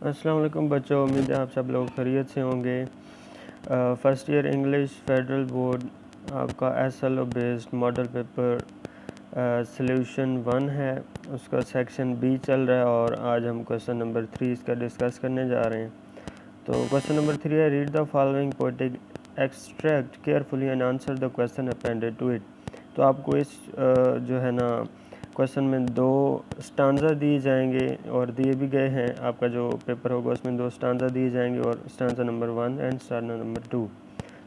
अस्सलाम वालेकुम बच्चों, उम्मीद है आप सब लोग खैरियत से होंगे। First year English federal board आपका SLO based model paper solution 1 है, उसका सेक्शन बी चल रहा है और आज हम क्वेश्चन नंबर 3 इसका डिस्कस करने जा रहे हैं। तो क्वेश्चन नंबर 3 है, read the following poetic extract carefully and answer the question appended to it. तो आपको इस जो है ना क्वेश्चन में 2 स्टांजा दिए जाएंगे और दिए भी गए हैं। आपका जो पेपर होगा उसमें 2 स्टांजा दिए जाएंगे और stanza number 1 and stanza number 2।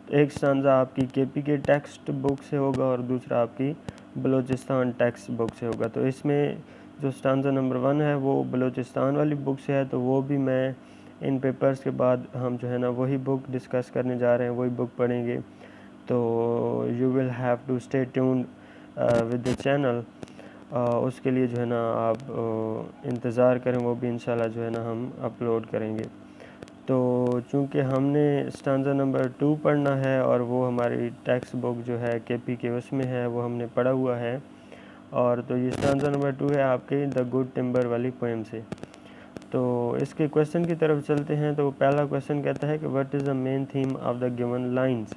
तो एक स्टांजा आपकी KP के टेक्स्ट बुक से होगा और दूसरा आपकी बलूचिस्तान टेक्स्ट बुक से होगा। तो इसमें जो स्टांजा नंबर 1 है वो बलूचिस्तान वाली बुक से है, तो वो भी मैं इन पेपर्स के बाद हम जो है ना वही बुक डिस्कस करने जा रहे हैं, वही बुक पढ़ेंगे। तो you will have to stay tuned with the channel. उसके लिए जो है ना आप इंतज़ार करें, वो भी इंशाल्लाह जो है ना हम अपलोड करेंगे। तो चूँकि हमने स्टांजा नंबर 2 पढ़ना है और वो हमारी टेक्स्ट बुक जो है KP के उसमें है, वो हमने पढ़ा हुआ है। और तो ये स्टांजा नंबर 2 है आपके द गुड टिम्बर वाली पोएम से। तो इसके क्वेश्चन की तरफ चलते हैं। तो पहला क्वेश्चन कहता है कि what is the main theme of the given lines.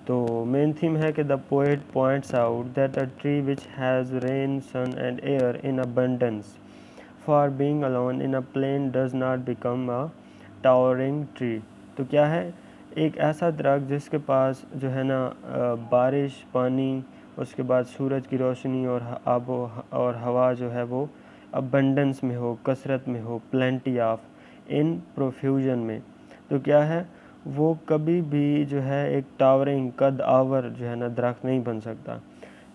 तो मेन थीम है कि the poet points out that a tree which has rain sun and air in abundance for being alone in a plain does not become a towering tree. तो क्या है, एक ऐसा दरख्त जिसके पास जो है ना बारिश, पानी, उसके बाद सूरज की रोशनी और आबो और हवा जो है वो अबंडेंस में हो, कसरत में हो, प्लेंटी ऑफ, इन प्रोफ्यूजन में। तो क्या है, वो कभी भी जो है एक टावरिंग कद आवर जो है ना दरख्त नहीं बन सकता।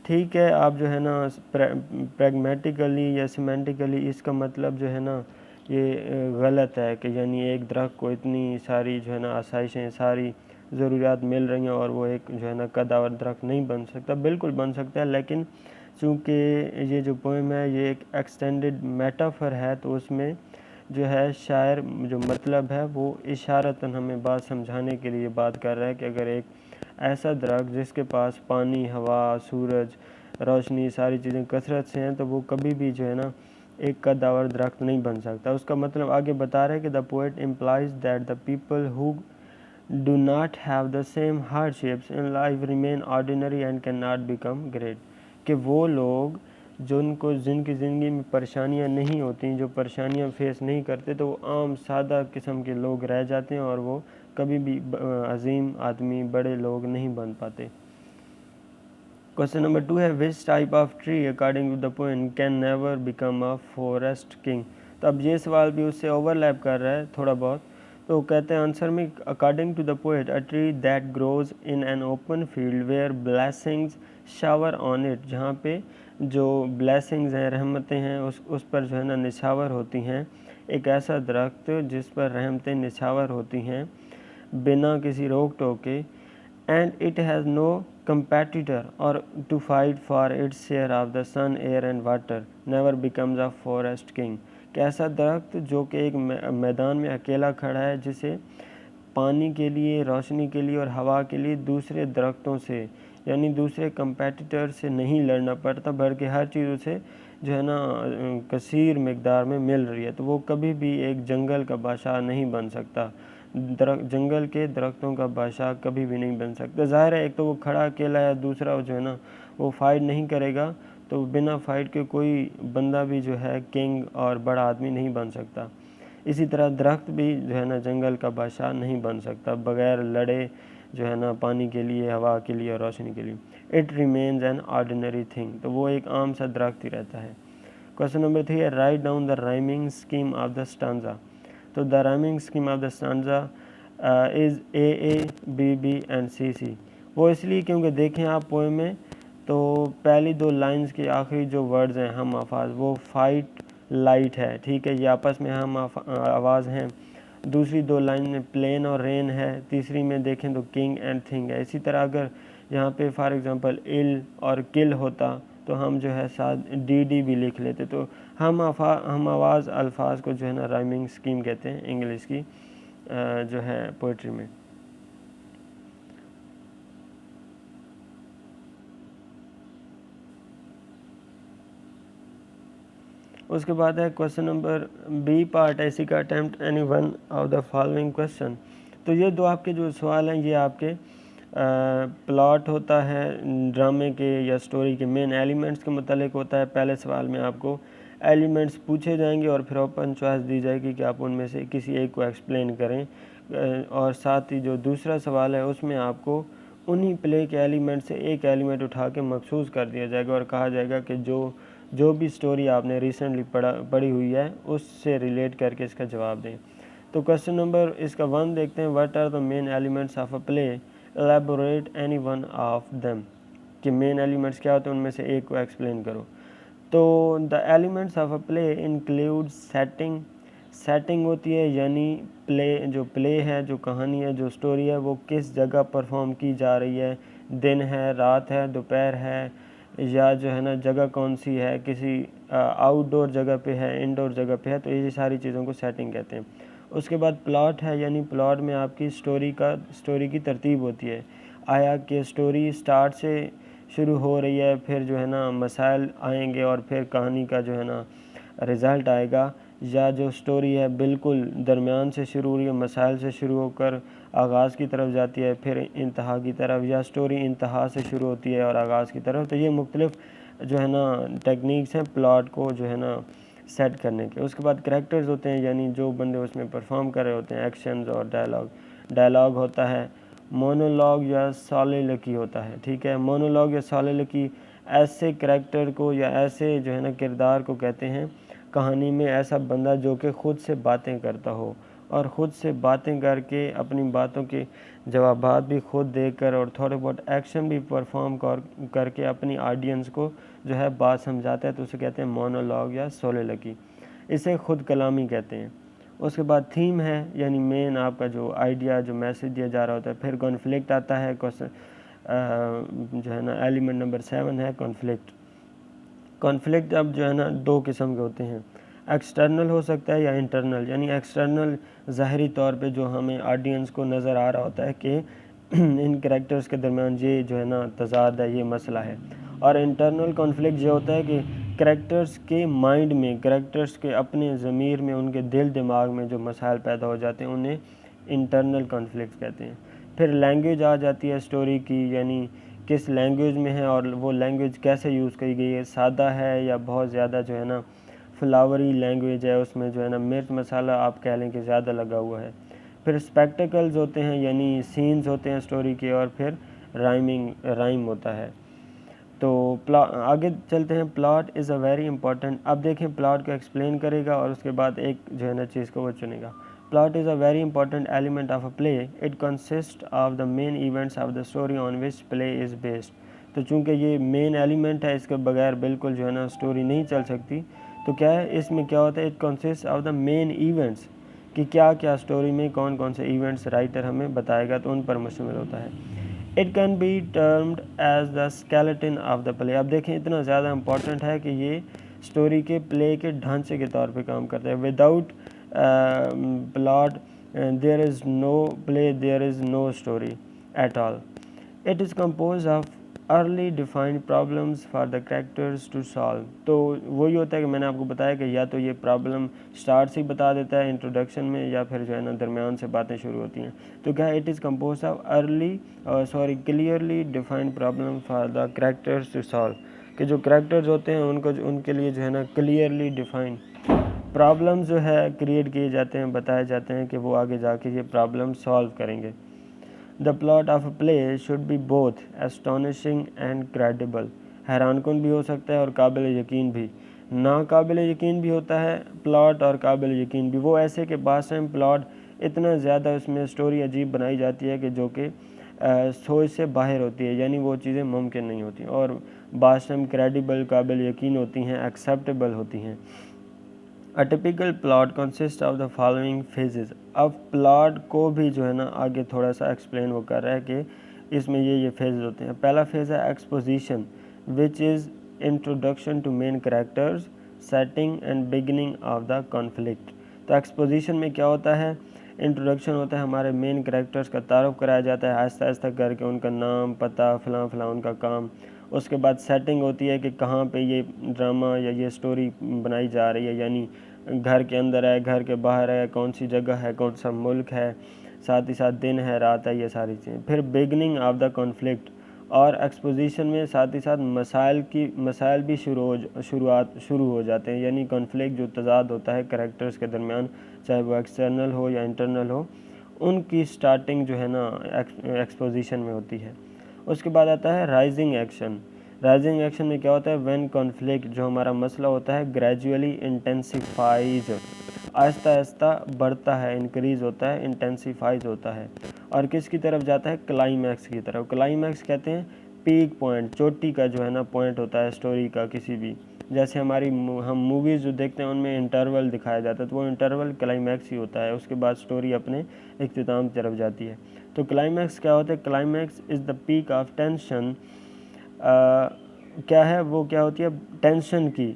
ठीक है, आप जो है ना प्रैग्मेटिकली या सिमेंटिकली इसका मतलब जो है ना ये गलत है कि यानी एक दरख्त को इतनी सारी जो है ना आसाइशें, सारी ज़रूरियात मिल रही हैं और वो एक जो है ना कदावर दरख्त नहीं बन सकता। बिल्कुल बन सकता है, लेकिन चूँकि ये जो पोएम है ये एक एक्सटेंडेड मेटाफर है, तो उसमें जो है शायर जो मतलब है वो इशारतन हमें बात समझाने के लिए बात कर रहा है कि अगर एक ऐसा दरख्त जिसके पास पानी, हवा, सूरज, रोशनी, सारी चीज़ें कसरत से हैं, तो वो कभी भी जो है ना एक कदावर दरख्त नहीं बन सकता। उसका मतलब आगे बता रहे हैं कि the poet implies that the people who do not have the same hardships in life remain ordinary and can not become great. कि वो लोग जिनकी ज़िंदगी में परेशानियां नहीं होती, जो परेशानियां फेस नहीं करते, तो वो आम सादा किस्म के लोग रह जाते हैं और वो कभी भी अजीम आदमी, बड़े लोग नहीं बन पाते। क्वेश्चन नंबर 2 है, which type of tree according to the poem can never become a forest king. तो अब ये सवाल भी उससे ओवरलैप कर रहा है थोड़ा बहुत। तो कहते हैं आंसर में, according to the poet, a tree that grows in an open field where blessings shower on it. जहाँ पे जो ब्लेसिंग्स हैं, रहमतें हैं, उस पर जो है ना निछावर होती हैं। एक ऐसा दरख्त जिस पर रहमतें निछावर होती हैं बिना किसी रोक टोक के। And it has no competitor or to fight for its share of the sun, air and water, never becomes a forest king। कैसा दरख्त जो कि एक मैदान में अकेला खड़ा है, जिसे पानी के लिए, रोशनी के लिए और हवा के लिए दूसरे दरख्तों से यानी दूसरे कंपेटिटर से नहीं लड़ना पड़ता, बल्कि हर चीज़ उसे जो है ना कसीर मकदार में मिल रही है। तो वो कभी भी एक जंगल का बादशाह नहीं बन सकता। जंगल के दरख्तों का बादशाह कभी भी नहीं बन सकता। ज़ाहिर है, एक तो वो खड़ा अकेला है, दूसरा जो है ना वो फाइट नहीं करेगा, तो बिना फाइट के कोई बंदा भी जो है किंग और बड़ा आदमी नहीं बन सकता। इसी तरह दरख्त भी जो है ना जंगल का बादशाह नहीं बन सकता बग़ैर लड़े जो है ना पानी के लिए, हवा के लिए और रोशनी के लिए। It remains an ordinary thing. तो वो एक आम सा दरख्त ही रहता है। क्वेश्चन नंबर 3 है, right down the rhyming scheme of the stanza. तो the rhyming scheme of the stanza is A B and C। वो इसलिए क्योंकि देखें आप पोएम में, तो पहली 2 लाइंस के आखिरी जो वर्ड्स हैं हम आवाज़, वो फाइट लाइट है, ठीक है, ये आपस में हम आवाज़ हैं। दूसरी 2 लाइन में प्लेन और रेन है, तीसरी में देखें तो किंग एंड थिंग है। इसी तरह अगर यहाँ पे फॉर एग्जांपल इल और किल होता तो हम जो है साथ डी भी लिख लेते। तो हम आवाज़ अल्फाज को जो है ना राइमिंग स्कीम कहते हैं इंग्लिश की जो है पोइट्री में। उसके बाद है क्वेश्चन नंबर बी पार्ट, ऐसी का attempt any one of the following question. तो ये दो आपके जो सवाल हैं ये आपके प्लॉट होता है ड्रामे के या स्टोरी के मेन एलिमेंट्स के मुतालिक होता है। पहले सवाल में आपको एलिमेंट्स पूछे जाएंगे और फिर ओपन चॉइस दी जाएगी कि आप उनमें से किसी एक को एक्सप्लेन करें, और साथ ही जो दूसरा सवाल है उसमें आपको उन्हीं प्ले के एलिमेंट से एक एलिमेंट उठा के मखसूस कर दिया जाएगा और कहा जाएगा कि जो भी स्टोरी आपने रिसेंटली पढ़ी हुई है उससे रिलेट करके इसका जवाब दें। तो क्वेश्चन नंबर इसका 1 देखते हैं, what are the main elements of a play, elaborate any one of them. कि मेन एलिमेंट्स क्या होते हैं उनमें से एक को एक्सप्लेन करो। तो the elements of a play include setting. Setting होती है यानी प्ले है, जो कहानी है, जो स्टोरी है, वो किस जगह परफॉर्म की जा रही है, दिन है, रात है, दोपहर है, या जो है ना जगह कौन सी है, किसी आउटडोर जगह पे है, इंडोर जगह पे है, तो ये सारी चीज़ों को सेटिंग कहते हैं। उसके बाद प्लॉट है, यानी प्लॉट में आपकी स्टोरी की तरतीब होती है। आया कि स्टोरी स्टार्ट से शुरू हो रही है, फिर जो है ना मसाइल आएंगे और फिर कहानी का जो है ना रिज़ल्ट आएगा, या जो स्टोरी है बिल्कुल दरमियान से शुरू हो रही है, मसाइल से शुरू होकर आगाज़ की तरफ जाती है, फिर इंतहा की तरफ, या स्टोरी इंतहा से शुरू होती है और आगाज़ की तरफ। तो ये मुख्तलिफ जो है ना टेक्निक्स हैं प्लॉट को जो है ना सेट करने के। उसके बाद करैक्टर्स होते हैं, यानी जो बंदे उसमें परफॉर्म कर रहे होते हैं, एक्शंस और डायलॉग होता है, मोनोलॉग या सॉलिलोक्वी होता है। ठीक है, मोनोलॉग या सॉलिलोक्वी ऐसे करैक्टर को या ऐसे जो है ना किरदार को कहते हैं कहानी में, ऐसा बंदा जो कि ख़ुद से बातें करता हो और ख़ुद से बातें करके अपनी बातों के जवाबात भी खुद देकर और थोड़े बहुत एक्शन भी परफॉर्म करके अपनी ऑडियंस को जो है बात समझाता है, तो उसे कहते हैं मोनोलॉग या सोलिलोक्वी। इसे खुद कलामी कहते हैं। उसके बाद थीम है, यानी मेन आपका जो आइडिया, जो मैसेज दिया जा रहा होता है। फिर कॉन्फ्लिक्ट आता है, क्वेश्चन जो है ना एलिमेंट नंबर 7 है कॉन्फ्लिक्ट। कॉन्फ्लिक्ट अब जो है ना दो किस्म के होते हैं, एक्सटर्नल हो सकता है या इंटरनल। यानी एक्सटर्नल ज़ाहरी तौर पे जो हमें ऑडियंस को नज़र आ रहा होता है कि इन कैरेक्टर्स के दरमियान ये जो है ना तज़ाद है, ये मसला है। और इंटरनल कॉन्फ्लिक्ट ये होता है कि कैरेक्टर्स के माइंड में, कैरेक्टर्स के अपने ज़मीर में, उनके दिल दिमाग में जो मसाइल पैदा हो जाते हैं उन्हें इंटरनल कॉन्फ्लिक्ट कहते हैं। फिर लैंग्वेज आ जाती है स्टोरी की, यानी किस लैंग्वेज में है और वो लैंग्वेज कैसे यूज़ की गई है, सादा है या बहुत ज़्यादा जो है ना फ्लावरी लैंग्वेज है, उसमें जो है ना मिर्च मसाला आप कह लें कि ज़्यादा लगा हुआ है। फिर स्पेक्टिकल्स होते हैं, यानी सीन्स होते हैं स्टोरी के, और फिर राइम होता है। तो आगे चलते हैं, plot is a very important. अब देखें प्लॉट को एक्सप्लेन करेगा और उसके बाद एक जो है ना चीज़ को वो चुनेगा। Plot is a very important element of a play, it consist of the main events of the story on which play is based. तो चूँकि ये मेन एलिमेंट है, इसके बगैर बिल्कुल जो है ना स्टोरी नहीं चल सकती। तो क्या है, इसमें क्या होता है, it consist of the main events, कि क्या क्या स्टोरी में कौन कौन से इवेंट्स राइटर हमें बताएगा, तो उन पर मुश्तमिल होता है। It can be termed as the skeleton of the play. अब देखें इतना ज़्यादा इंपॉर्टेंट है कि ये स्टोरी के प्ले के ढांचे के तौर पे काम करता है। Without plot there is no play, there is no story at all. It is compose of early defined problems for the characters to solve. तो वही होता है कि मैंने आपको बताया कि या तो ये प्रॉब्लम स्टार्ट से ही बता देता है इंट्रोडक्शन में, या फिर जो है ना दरमियान से बातें शुरू होती हैं। तो क्या it is compose of clearly defined problem for the characters to solve, कि जो कैरेक्टर्स होते हैं उनके लिए जो है ना क्लियरली डिफाइंड प्रॉब्लम जो है क्रिएट किए जाते हैं, बताए जाते हैं कि वो आगे जाके ये प्रॉब्लम सॉल्व करेंगे। The plot of a play should be both astonishing and credible. हैरानकुन भी हो सकता है और काबिल यकीन भी। नाकाबिल यकीन भी होता है प्लॉट और काबिल यकीन भी। वो ऐसे कि बास टाइम प्लॉट इतना ज़्यादा उसमें स्टोरी अजीब बनाई जाती है कि जो कि सोच से बाहर होती है, यानी वो चीज़ें मुमकिन नहीं होती। और बास टाइम क्रेडिबल, काबिल यकीन होती हैं, एक्सेप्टेबल होती हैं। A typical plot consist of the following phases. अब प्लॉट को भी जो है ना आगे थोड़ा सा एक्सप्लेन वो कर रहा है कि इसमें ये फेजेस होते हैं। पहला फेज़ है exposition, which is introduction to main characters, setting and beginning of the conflict. तो एक्सपोजिशन में क्या होता है, इंट्रोडक्शन होता है, हमारे मेन कैरेक्टर्स का तारुफ कराया जाता है आहिस्ता आहिस्ता करके, उनका नाम, पता, फ़लाँ फ़लाँ उनका काम, उसके बाद सेटिंग होती है कि कहाँ पे ये ड्रामा या ये स्टोरी बनाई जा रही है, यानी घर के अंदर है, घर के बाहर है, कौन सी जगह है, कौन सा मुल्क है, साथ ही साथ दिन है, रात है, ये सारी चीज़ें। फिर बिगनिंग ऑफ द कॉन्फ्लिक्ट और एक्सपोजिशन में साथ ही साथ मसाइल भी शुरू हो जाते हैं, यानी कॉन्फ्लिक्ट जो तजाद होता है कैरेक्टर्स के दरमियान, चाहे वो एक्सटर्नल हो या इंटरनल हो, उनकी स्टार्टिंग जो है ना एक्सपोजिशन में होती है। उसके बाद आता है राइजिंग एक्शन। राइजिंग एक्शन में क्या होता है, व्हेन कॉन्फ्लिक्ट जो हमारा मसला होता है ग्रेजुअली इंटेंसिफाइज, आहिस्ता आहिस्ता बढ़ता है, इंक्रीज़ होता है, इंटेंसिफाइज होता है, और किसकी तरफ जाता है, क्लाइमैक्स की तरफ। क्लाइमैक्स कहते हैं पीक पॉइंट, चोटी का जो है ना पॉइंट होता है स्टोरी का किसी भी, जैसे हम मूवीज़ जो देखते हैं उनमें इंटरवल दिखाया जाता है, तो वो इंटरवल क्लाइमैक्स ही होता है, उसके बाद स्टोरी अपने इख्तिताम की तरफ जाती है। तो क्लाइमैक्स क्या होता है, climax is the peak of tension. क्या है वो, क्या होती है, टेंशन की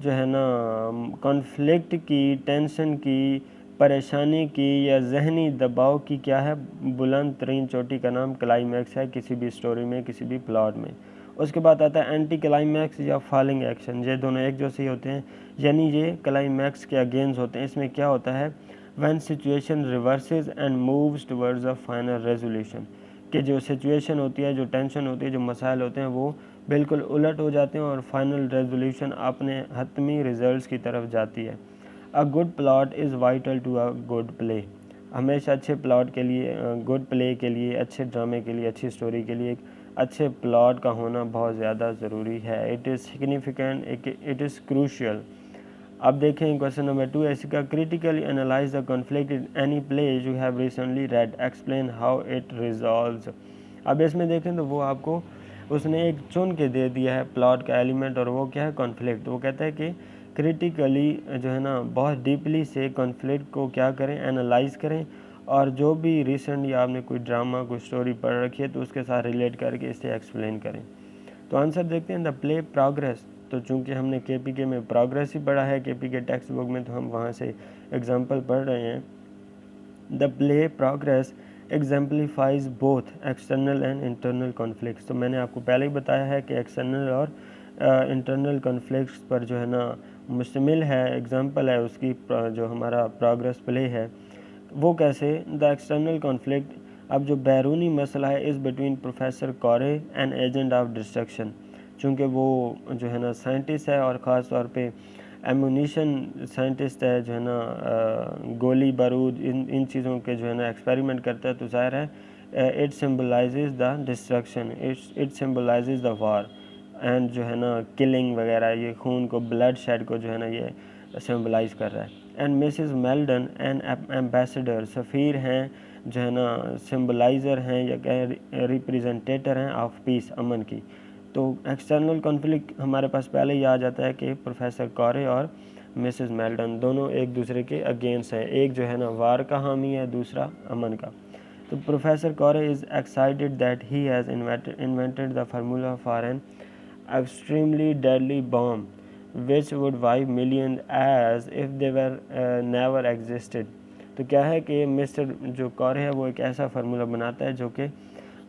जो है ना, कॉन्फ्लिक्ट की, टेंशन की, परेशानी की या जहनी दबाव की क्या है, बुलंद तरीन चोटी का नाम क्लाइमैक्स है किसी भी स्टोरी में, किसी भी प्लॉट में। उसके बाद आता है एंटी क्लाइमैक्स या फॉलिंग एक्शन। ये दोनों एक जैसे ही होते हैं, यानी ये क्लाइमैक्स के अगेंस्ट होते हैं। इसमें क्या होता है, when situation reverses and moves towards a final resolution, कि जो सिचुएशन होती है, जो टेंशन होती है, जो मसाइल होते हैं, वो बिल्कुल उलट हो जाते हैं और फाइनल रेजोल्यूशन अपने हतमी रिजल्ट्स की तरफ जाती है। A good plot is vital to a good play. हमेशा अच्छे प्लॉट के लिए, गुड प्ले के लिए, अच्छे ड्रामे के लिए, अच्छी स्टोरी के लिए एक अच्छे प्लॉट का होना बहुत ज़्यादा ज़रूरी है। It is significant, it is crucial. अब देखें क्वेश्चन नंबर 2 ऐसी का, critically analyse the conflict in any play you have recently red, explain how it resolves. अब इसमें देखें तो वो आपको उसने एक चुन के दे दिया है प्लॉट का एलिमेंट, और वो क्या है, कॉन्फ्लिक्ट। वो कहता है कि क्रिटिकली जो है ना बहुत डीपली से कॉन्फ्लिक्ट को क्या करें, एनालाइज करें, और जो भी रिसेंट या आपने कोई ड्रामा, कोई स्टोरी पढ़ रखी है तो उसके साथ रिलेट करके इसे एक्सप्लेन करें। तो आंसर देखते हैं, द प्ले प्रोग्रेस। तो चूंकि हमने केपीके में प्रोग्रेस ही पढ़ा है केपीके टेक्स्ट बुक में, तो हम वहाँ से एग्जांपल पढ़ रहे हैं। The play progress exemplifies both external and internal conflicts. तो मैंने आपको पहले ही बताया है कि एक्सटर्नल और इंटरनल कॉन्फ्लिक्ट्स पर जो है ना मुश्तमिल है, एग्जाम्पल है उसकी जो हमारा प्रोग्रेस प्ले है। वो कैसे, द एक्सटर्नल कॉन्फ्लिक्ट, अब जो बैरूनी मसला है, is between professor Corey and agent of destruction. चूँकि वो जो है ना साइंटिस्ट है और ख़ास तौर पे एमुनिशन साइंटिस्ट है, जो है ना गोली बारूद इन चीज़ों के जो है ना एक्सपेरिमेंट करता है, तो ज़ाहिर है it symbolises the destruction, it symbolises the war and जो है ना किलिंग वगैरह, ये खून को, ब्लड शेड को जो है ना ये सिम्बलाइज कर रहा है। And Mrs Meldon and ambassador, सफ़ीर हैं, जो है ना सिम्बलाइज़र हैं या कहें रिप्रेजेंटेटर हैं ऑफ पीस, अमन की। तो एक्सटर्नल कॉन्फ्लिक्ट हमारे पास पहले ही आ जाता है कि प्रोफेसर कौरे और मिसेस मेल्डन दोनों एक दूसरे के अगेंस्ट हैं, एक जो है ना वार का हामी है, दूसरा अमन का। तो professor Corey is excited that he has invented the formula for an extremely deadly bomb which would wipe millions as if they were never existed। तो क्या है कि मिस्टर जो कौर है वो एक ऐसा फार्मूला बनाता है जो कि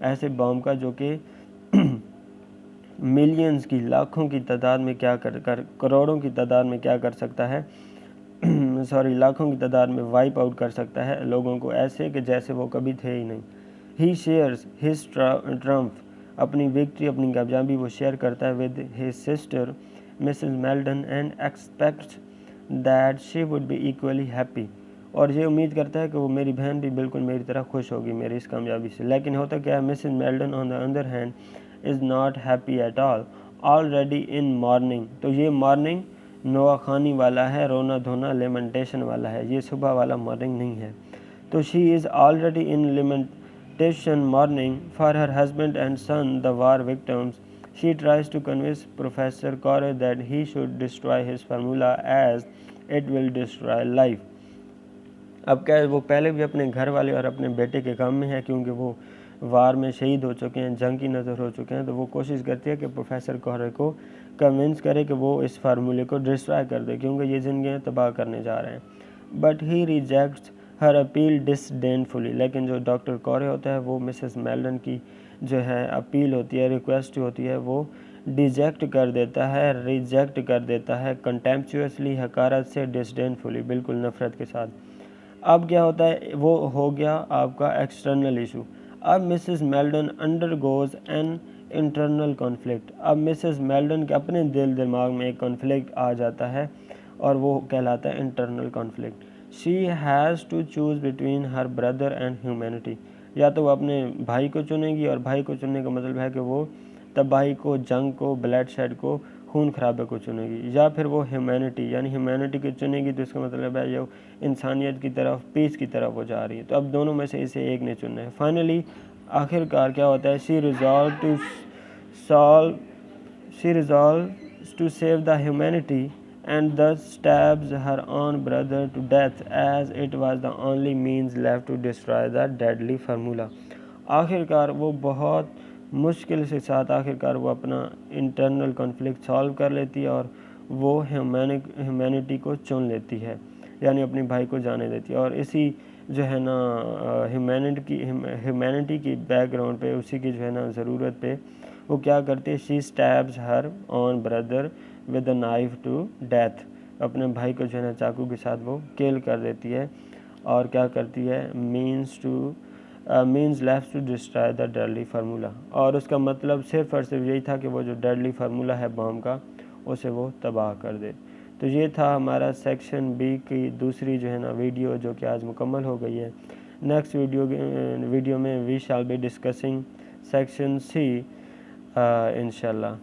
ऐसे बॉम्ब का जो कि मिलियंस की, लाखों की तादाद में क्या कर करोड़ों की तादाद में क्या कर सकता है सॉरी लाखों की तादाद में वाइप आउट कर सकता है लोगों को, ऐसे कि जैसे वो कभी थे ही नहीं। ही शेयर्स हिज ट्रम्फ, अपनी विक्ट्री, अपनी कामयाबी वो शेयर करता है with his sister Mrs Meldon and aspects that she would be equally happy, और ये उम्मीद करता है कि वो मेरी बहन भी बिल्कुल मेरी तरह खुश होगी मेरी इस कामयाबी से। लेकिन होता क्या है, Mrs Meldon on the other hand is not happy at all, already in morning. तो ये मॉर्निंग नोआखानी वाला है, रोना धोना लेमेंटेशन वाला है, ये सुबह वाला मॉर्निंग नहीं है। तो she is already in lamentation mourning for her husband and son the war victims. She tries to convince Professor Corey that he should destroy his formula as it will destroy life। अब क्या है, वो पहले भी अपने घर वाले और अपने बेटे के काम में है, क्योंकि वो वार में शहीद हो चुके हैं, जंग की नज़र हो चुके हैं, तो वो कोशिश करती है कि प्रोफेसर कौरे को कन्विंस करे कि वो इस फार्मूले को डिस्ट्रॉय कर दे, क्योंकि ये ज़िंदगियाँ तबाह करने जा रहे हैं। But he rejects her appeal disdainfully, लेकिन जो डॉक्टर कौरे होता है वो मिसेस मेल्डन की जो है अपील होती है, रिक्वेस्ट होती है, वो रिजेक्ट कर देता है कंटेम्पचुअसली, हकारत से, डिसडेनफुली, बिल्कुल नफ़रत के साथ। अब क्या होता है, वो हो गया आपका एक्सटर्नल इशू। अब Mrs Meldon undergoes an internal conflict. अब मिसेस मेल्डन के अपने दिल दिमाग में एक कॉन्फ्लिक्ट आ जाता है और वो कहलाता है internal conflict. She has to choose between her brother and humanity. या तो वो अपने भाई को चुनेगी, और भाई को चुनने का मतलब है कि वो तबाही को, जंग को, ब्लड शेड को, खून खराबे को चुनेगी, या फिर वो ह्यूमैनिटी यानी ह्यूमैनिटी को चुनेगी, तो इसका मतलब है ये इंसानियत की तरफ, पीस की तरफ वो जा रही है। तो अब दोनों में से इसे एक ने चुनना है। फाइनली आखिरकार क्या होता है, she resolve to save the humanity and thus stabs her own brother to death as it was the only means left to destroy the deadly formula। आखिरकार वो बहुत मुश्किल से साथ आखिरकार वो अपना इंटरनल कॉन्फ्लिक्ट सॉल्व कर लेती है और वो ह्यूमैनिटी को चुन लेती है, यानी अपने भाई को जाने देती है। और इसी जो है ना ह्यूमैनिटी की बैकग्राउंड पे, उसी की जो है ना ज़रूरत पे वो क्या करती है, she stabs her own brother with a knife to death. अपने भाई को जो है ना चाकू के साथ वो किल कर देती है। और क्या करती है, means left to destroy the deadly formula. और उसका मतलब सिर्फ और सिर्फ यही था कि वो जो डेडली फार्मूला है बॉम्ब का, उसे वो तबाह कर दे। तो ये था हमारा सेक्शन बी की दूसरी जो है ना वीडियो, जो कि आज मुकम्मल हो गई है। नेक्स्ट वीडियो में we shall be discussing section C इंशाल्लाह।